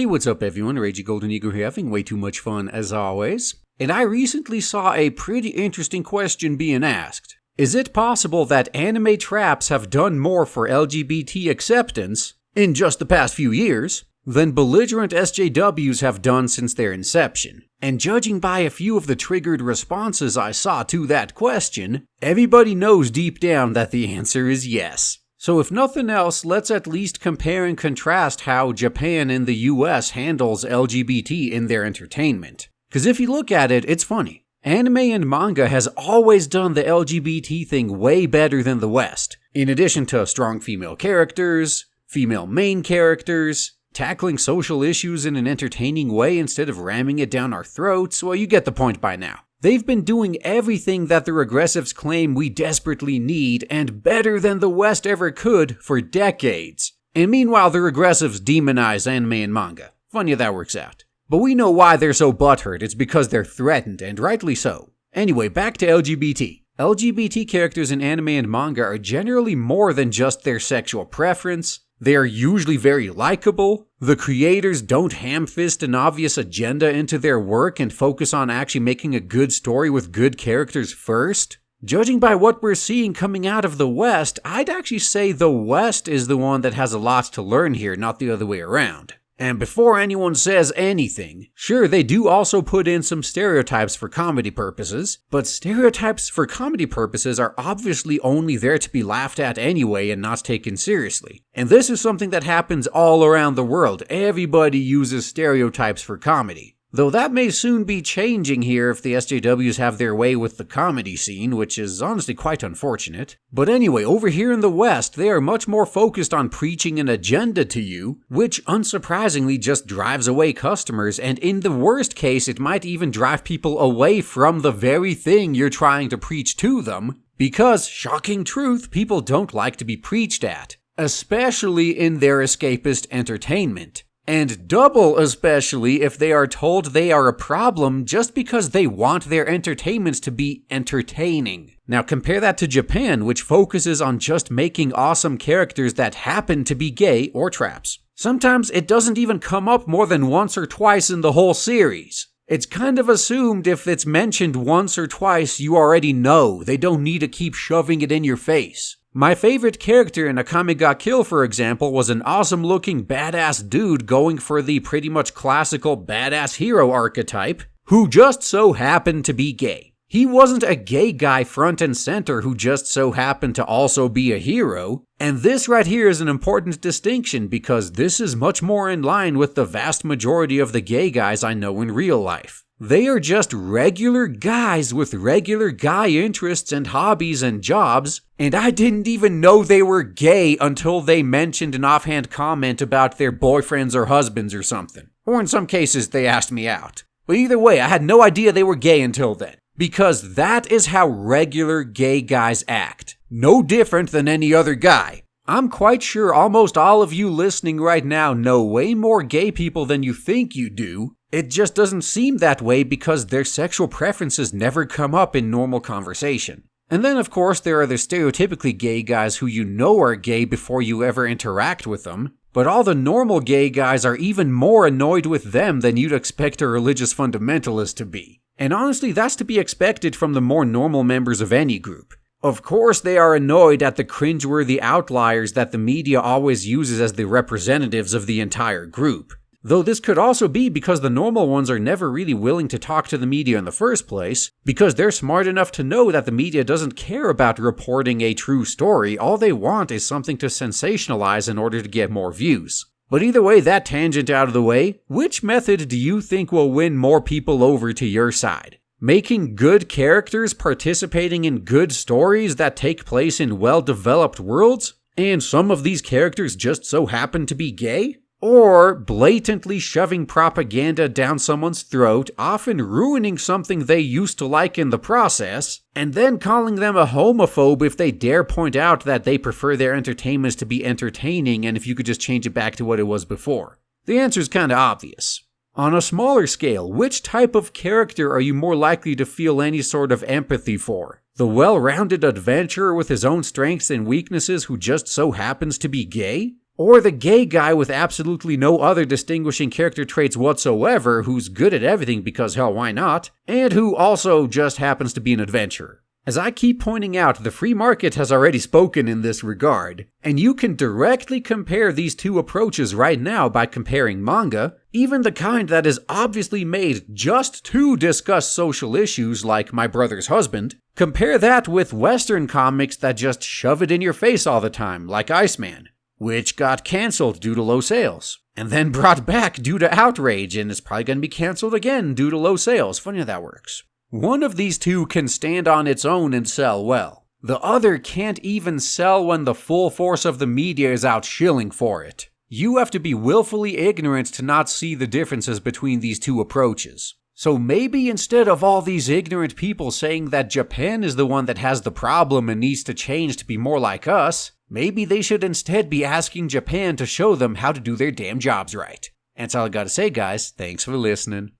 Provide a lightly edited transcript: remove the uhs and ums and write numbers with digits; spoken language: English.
Hey, what's up everyone, Ragey Golden Eagle here, having way too much fun as always. And I recently saw a pretty interesting question being asked. Is it possible that anime traps have done more for LGBT acceptance, in just the past few years, than belligerent SJWs have done since their inception? And judging by a few of the triggered responses I saw to that question, everybody knows deep down that the answer is yes. So if nothing else, let's at least compare and contrast how Japan and the US handles LGBT in their entertainment. Because if you look at it, it's funny. Anime and manga has always done the LGBT thing way better than the West. In addition to strong female characters, female main characters, tackling social issues in an entertaining way instead of ramming it down our throats, well, you get the point by now. They've been doing everything that the regressives claim we desperately need, and better than the West ever could, for decades. And meanwhile, the regressives demonize anime and manga. Funny how that works out. But we know why they're so butthurt. It's because they're threatened, and rightly so. Anyway, back to LGBT. LGBT characters in anime and manga are generally more than just their sexual preference. They are usually very likable. The creators don't ham-fist an obvious agenda into their work and focus on actually making a good story with good characters first. Judging by what we're seeing coming out of the West, I'd actually say the West is the one that has a lot to learn here, not the other way around. And before anyone says anything, sure, they do also put in some stereotypes for comedy purposes, but stereotypes for comedy purposes are obviously only there to be laughed at anyway and not taken seriously. And this is something that happens all around the world. Everybody uses stereotypes for comedy. Though that may soon be changing here if the SJWs have their way with the comedy scene, which is honestly quite unfortunate. But anyway, over here in the West, they are much more focused on preaching an agenda to you, which unsurprisingly just drives away customers, and in the worst case, it might even drive people away from the very thing you're trying to preach to them, because, shocking truth, people don't like to be preached at, especially in their escapist entertainment. And double especially if they are told they are a problem just because they want their entertainments to be entertaining. Now compare that to Japan, which focuses on just making awesome characters that happen to be gay or traps. Sometimes it doesn't even come up more than once or twice in the whole series. It's kind of assumed if it's mentioned once or twice, you already know. They don't need to keep shoving it in your face. My favorite character in Akame ga Kill, for example, was an awesome-looking badass dude going for the pretty much classical badass hero archetype, who just so happened to be gay. He wasn't a gay guy front and center who just so happened to also be a hero, and this right here is an important distinction because this is much more in line with the vast majority of the gay guys I know in real life. They are just regular guys with regular guy interests and hobbies and jobs, and I didn't even know they were gay until they mentioned an offhand comment about their boyfriends or husbands or something. Or in some cases, they asked me out. But either way, I had no idea they were gay until then. Because that is how regular gay guys act. No different than any other guy. I'm quite sure almost all of you listening right now know way more gay people than you think you do. It just doesn't seem that way because their sexual preferences never come up in normal conversation. And then of course there are the stereotypically gay guys who you know are gay before you ever interact with them. But all the normal gay guys are even more annoyed with them than you'd expect a religious fundamentalist to be. And honestly, that's to be expected from the more normal members of any group. Of course they are annoyed at the cringeworthy outliers that the media always uses as the representatives of the entire group. Though this could also be because the normal ones are never really willing to talk to the media in the first place, because they're smart enough to know that the media doesn't care about reporting a true story, all they want is something to sensationalize in order to get more views. But either way, that tangent out of the way, which method do you think will win more people over to your side? Making good characters participating in good stories that take place in well-developed worlds, and some of these characters just so happen to be gay? Or blatantly shoving propaganda down someone's throat, often ruining something they used to like in the process, and then calling them a homophobe if they dare point out that they prefer their entertainments to be entertaining and if you could just change it back to what it was before? The answer's kinda obvious. On a smaller scale, which type of character are you more likely to feel any sort of empathy for? The well-rounded adventurer with his own strengths and weaknesses who just so happens to be gay? Or the gay guy with absolutely no other distinguishing character traits whatsoever who's good at everything because hell, why not? And who also just happens to be an adventurer. As I keep pointing out, the free market has already spoken in this regard, and you can directly compare these two approaches right now by comparing manga, even the kind that is obviously made just to discuss social issues like My Brother's Husband. Compare that with Western comics that just shove it in your face all the time, like Iceman, which got cancelled due to low sales, and then brought back due to outrage, and is probably going to be cancelled again due to low sales. Funny how that works. One of these two can stand on its own and sell well. The other can't even sell when the full force of the media is out shilling for it. You have to be willfully ignorant to not see the differences between these two approaches. So maybe instead of all these ignorant people saying that Japan is the one that has the problem and needs to change to be more like us, maybe they should instead be asking Japan to show them how to do their damn jobs right. And that's all I gotta say, guys. Thanks for listening.